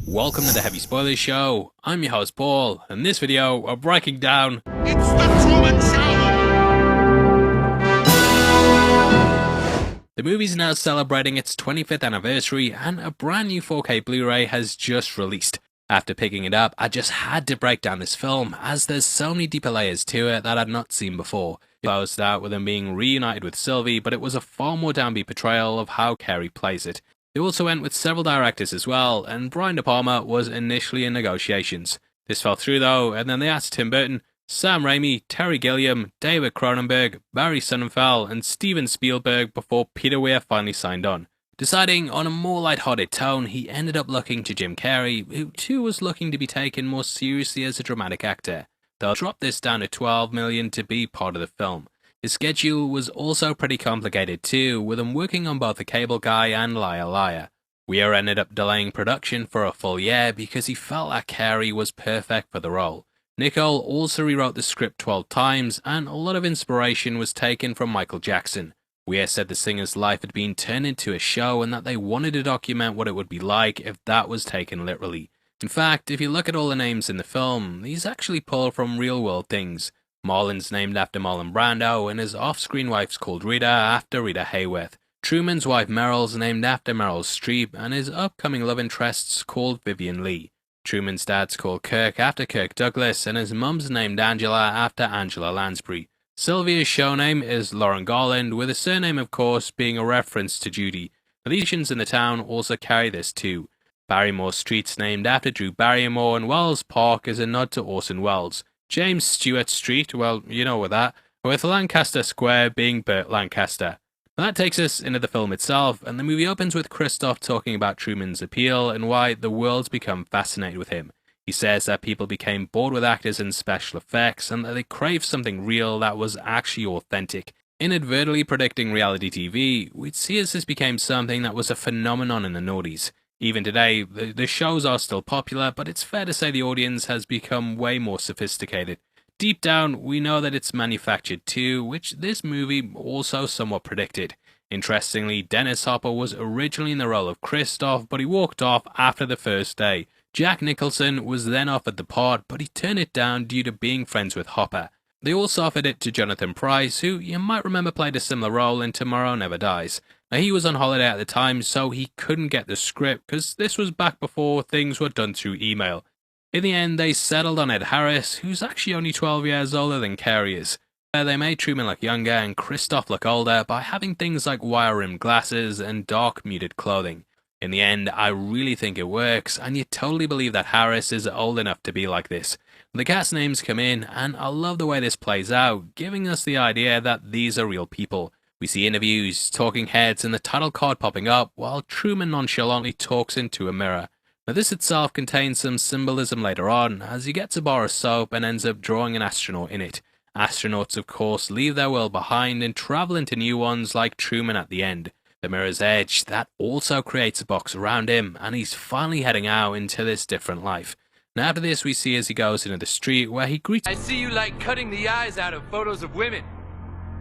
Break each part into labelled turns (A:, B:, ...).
A: Welcome to the Heavy Spoilers Show. I'm your host Paul, and in this video we're breaking down
B: It's the Truman Show!
A: the movie's now celebrating its 25th anniversary, and a brand new 4K Blu-ray has just released. After picking it up, I just had to break down this film, as there's so many deeper layers to it that I'd not seen before. It closed out with him being reunited with Sylvie, but it was a far more downbeat portrayal of how Carrie plays it. They also went with several directors as well, and Brian De Palma was initially in negotiations. This fell through though, and then they asked Tim Burton, Sam Raimi, Terry Gilliam, David Cronenberg, Barry Sonnenfeld, and Steven Spielberg before Peter Weir finally signed on. Deciding on a more light-hearted tone, he ended up looking to Jim Carrey, who too was looking to be taken more seriously as a dramatic actor. They'll drop this down to $12 million to be part of the film. His schedule was also pretty complicated too, with him working on both The Cable Guy and Liar Liar. Weir ended up delaying production for a full year because he felt that Carrey was perfect for the role. Nicole also rewrote the script 12 times, and a lot of inspiration was taken from Michael Jackson. Weir said the singer's life had been turned into a show and that they wanted to document what it would be like if that was taken literally. In fact, if you look at all the names in the film, these actually pull from real-world things. Marlon's named after Marlon Brando, and his off-screen wife's called Rita after Rita Hayworth. Truman's wife Meryl's named after Meryl Streep, and his upcoming love interest's called Vivian Lee. Truman's dad's called Kirk after Kirk Douglas, and his mum's named Angela after Angela Lansbury. Sylvia's show name is Lauren Garland, with a surname of course being a reference to Judy. The musicians in the town also carry this too. Barrymore Street's named after Drew Barrymore, and Wells Park is a nod to Orson Welles. James Stewart Street, well, you know with that, with Lancaster Square being Burt Lancaster. Now that takes us into the film itself, and the movie opens with Christoph talking about Truman's appeal and why the world's become fascinated with him. He says that people became bored with actors and special effects, and that they craved something real that was actually authentic. Inadvertently predicting reality TV, we'd see as this became something that was a phenomenon in the noughties. Even today, the shows are still popular, but it's fair to say the audience has become way more sophisticated. Deep down, we know that it's manufactured too, which this movie also somewhat predicted. Interestingly, Dennis Hopper was originally in the role of Christoph, but he walked off after the first day. Jack Nicholson was then offered the part, but he turned it down due to being friends with Hopper. They also offered it to Jonathan Pryce, who you might remember played a similar role in Tomorrow Never Dies. Now, he was on holiday at the time, so he couldn't get the script, because this was back before things were done through email. In the end, they settled on Ed Harris, who's actually only 12 years older than Carrey is. They made Truman look younger and Christoph look older by having things like wire-rimmed glasses and dark muted clothing. In the end, I really think it works, and you totally believe that Harris is old enough to be like this. The cast names come in, and I love the way this plays out, giving us the idea that these are real people. We see interviews, talking heads, and the title card popping up, while Truman nonchalantly talks into a mirror. Now this itself contains some symbolism later on, as he gets a bar of soap and ends up drawing an astronaut in it. Astronauts, of course, leave their world behind and travel into new ones like Truman at the end. The mirror's edge, that also creates a box around him, and he's finally heading out into this different life. Now after this, we see as he goes into the street where he greets—
C: I see you like cutting the eyes out of photos of women.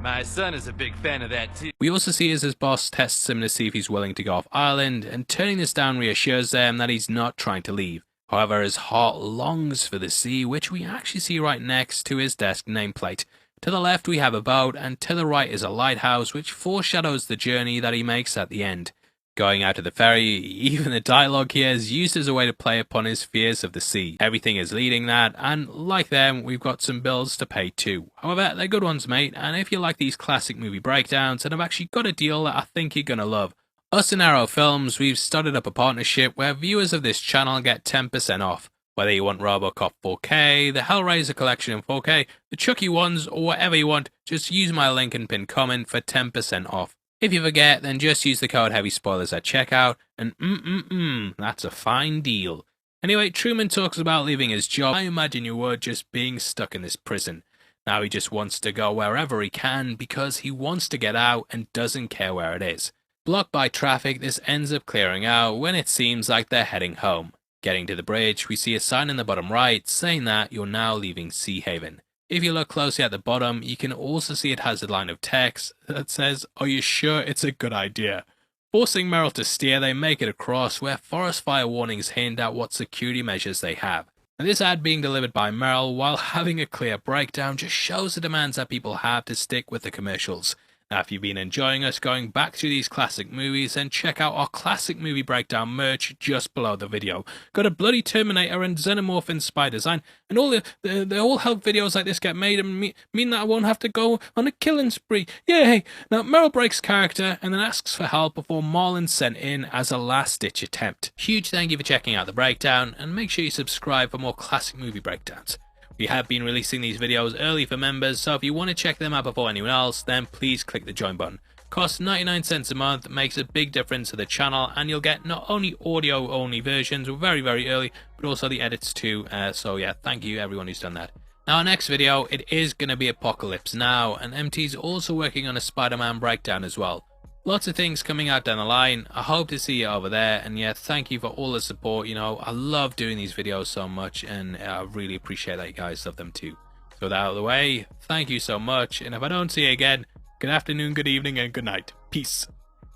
C: My son is a big fan of that too.
A: We also see as his boss tests him to see if he's willing to go off island, and turning this down reassures them that he's not trying to leave. However, his heart longs for the sea, which we actually see right next to his desk nameplate. To the left we have a boat, and to the right is a lighthouse, which foreshadows the journey that he makes at the end. Going out to the ferry, even the dialogue here is used as a way to play upon his fears of the sea. Everything is leading that, and like them, we've got some bills to pay too. However, they're good ones, mate, and if you like these classic movie breakdowns, then I've actually got a deal that I think you're gonna love. Us and Arrow Films, we've started up a partnership where viewers of this channel get 10% off. Whether you want RoboCop 4K, the Hellraiser collection in 4K, the Chucky ones, or whatever you want, just use my link and pinned comment for 10% off. If you forget, then just use the code HEAVYSPOILERS at checkout, and that's a fine deal. Anyway, Truman talks about leaving his job. I imagine you would, just being stuck in this prison. Now he just wants to go wherever he can because he wants to get out and doesn't care where it is. Blocked by traffic, this ends up clearing out when it seems like they're heading home. Getting to the bridge, we see a sign in the bottom right saying that you're now leaving Sea Haven. If you look closely at the bottom, you can also see it has a line of text that says, "Are you sure it's a good idea?" Forcing Meryl to steer, they make it across where forest fire warnings hint at what security measures they have. And this ad being delivered by Meryl while having a clear breakdown just shows the demands that people have to stick with the commercials. Now, if you've been enjoying us going back through these classic movies, then check out our classic movie breakdown merch just below the video. Got a bloody Terminator and Xenomorph inspired design, and all the all help videos like this get made and mean that I won't have to go on a killing spree. Yay! Now, Meryl breaks character and then asks for help before Marlon's sent in as a last-ditch attempt. Huge thank you for checking out the breakdown, and make sure you subscribe for more classic movie breakdowns. We have been releasing these videos early for members, so if you want to check them out before anyone else, then please click the join button. Costs 99 cents a month, makes a big difference to the channel, and you'll get not only audio only versions very early, but also the edits too, so yeah, thank you everyone who's done that. Now our next video, it is going to be Apocalypse Now, and MT's also working on a Spider-Man breakdown as well. Lots of things coming out down the line. I hope to see you over there, and yeah, thank you for all the support. You know, I love doing these videos so much, and I really appreciate that you guys love them too. So with that out of the way, thank you so much, and if I don't see you again, good afternoon, good evening, and good night. Peace.